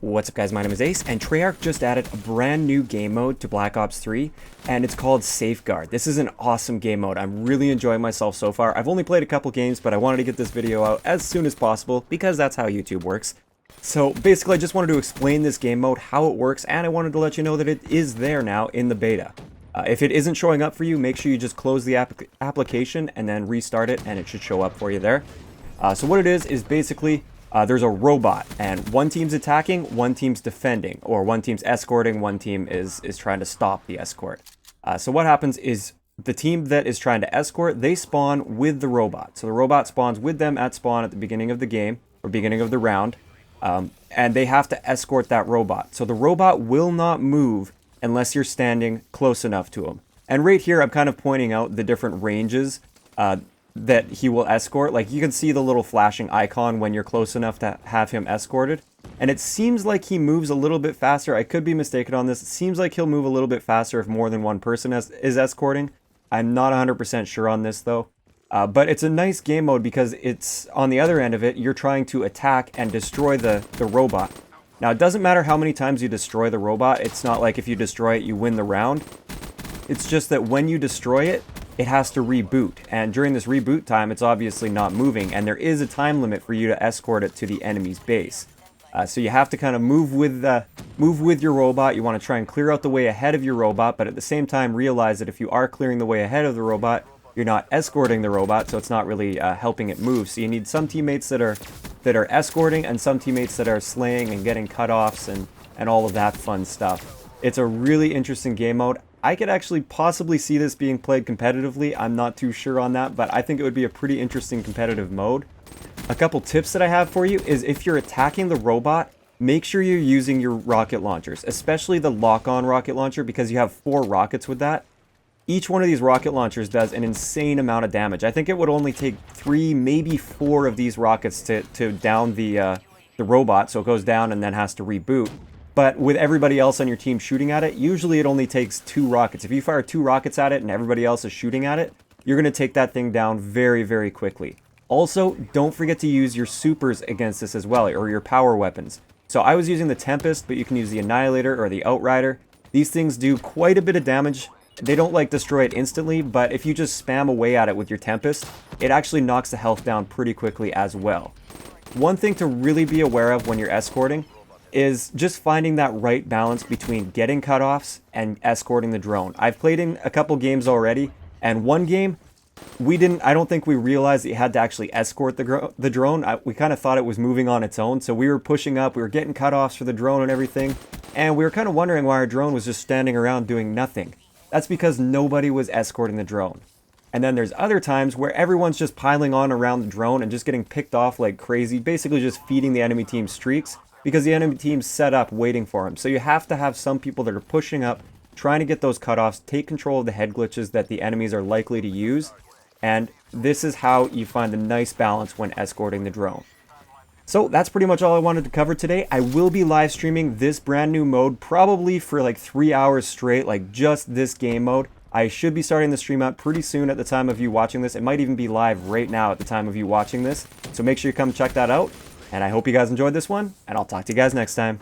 What's up guys, my name is Ace, and Treyarch just added a brand new game mode to Black Ops 3, and it's called Safeguard. This is an awesome game mode. I'm really enjoying myself so far. I've only played a couple games, but I wanted to get this video out as soon as possible, because that's how YouTube works. So basically, I just wanted to explain this game mode, how it works, and I wanted to let you know that it is there now in the beta. If it isn't showing up for you, make sure you just close the application and then restart it, and it should show up for you there. So what it is basically, there's a robot, and one team's attacking, one team's defending, or one team's escorting, one team is trying to stop the escort. So what happens is the team that is trying to escort, they spawn with the robot. So the robot spawns with them at spawn at the beginning of the game, or beginning of the round, and they have to escort that robot. So the robot will not move unless you're standing close enough to him. And right here, I'm kind of pointing out the different ranges that he will escort. Like, you can see the little flashing icon when you're close enough to have him escorted. And it seems like he moves a little bit faster. I could be mistaken on this. It seems like he'll move a little bit faster if more than one person is escorting. I'm not 100% sure on this, though. But it's a nice game mode because it's, on the other end of it, you're trying to attack and destroy the robot. Now, it doesn't matter how many times you destroy the robot. It's not like if you destroy it, you win the round. It's just that when you destroy it, it has to reboot. And during this reboot time, it's obviously not moving. And there is a time limit for you to escort it to the enemy's base. So you have to kind of move with your robot. You want to try and clear out the way ahead of your robot, but at the same time realize that if you are clearing the way ahead of the robot, you're not escorting the robot, so it's not really helping it move. So you need some teammates that are escorting and some teammates that are slaying and getting cutoffs and all of that fun stuff. It's a really interesting game mode. I could actually possibly see this being played competitively. I'm not too sure on that, but I think it would be a pretty interesting competitive mode. A couple tips that I have for you is if you're attacking the robot, make sure you're using your rocket launchers, especially the lock-on rocket launcher, because you have 4 rockets with that. Each one of these rocket launchers does an insane amount of damage. I think it would only take 3, maybe 4 of these rockets to down the robot, so it goes down and then has to reboot. But with everybody else on your team shooting at it, usually it only takes 2 rockets. If you fire 2 rockets at it and everybody else is shooting at it, you're going to take that thing down very, very quickly. Also, don't forget to use your supers against this as well, or your power weapons. So I was using the Tempest, but you can use the Annihilator or the Outrider. These things do quite a bit of damage. They don't like destroy it instantly, but if you just spam away at it with your Tempest, it actually knocks the health down pretty quickly as well. One thing to really be aware of when you're escorting is just finding that right balance between getting cutoffs and escorting the drone. I've played in a couple games already, and one game, I don't think we realized that you had to actually escort the drone. We kind of thought it was moving on its own, so we were pushing up, we were getting cutoffs for the drone and everything, and we were kind of wondering why our drone was just standing around doing nothing. That's because nobody was escorting the drone. And then there's other times where everyone's just piling on around the drone and just getting picked off like crazy, basically just feeding the enemy team's streaks, because the enemy team's set up waiting for him. So you have to have some people that are pushing up, trying to get those cutoffs, take control of the head glitches that the enemies are likely to use, and this is how you find a nice balance when escorting the drone. So that's pretty much all I wanted to cover today. I will be live streaming this brand new mode probably for like 3 hours straight, like just this game mode. I should be starting the stream up pretty soon at the time of you watching this. It might even be live right now at the time of you watching this. So make sure you come check that out. And I hope you guys enjoyed this one, and I'll talk to you guys next time.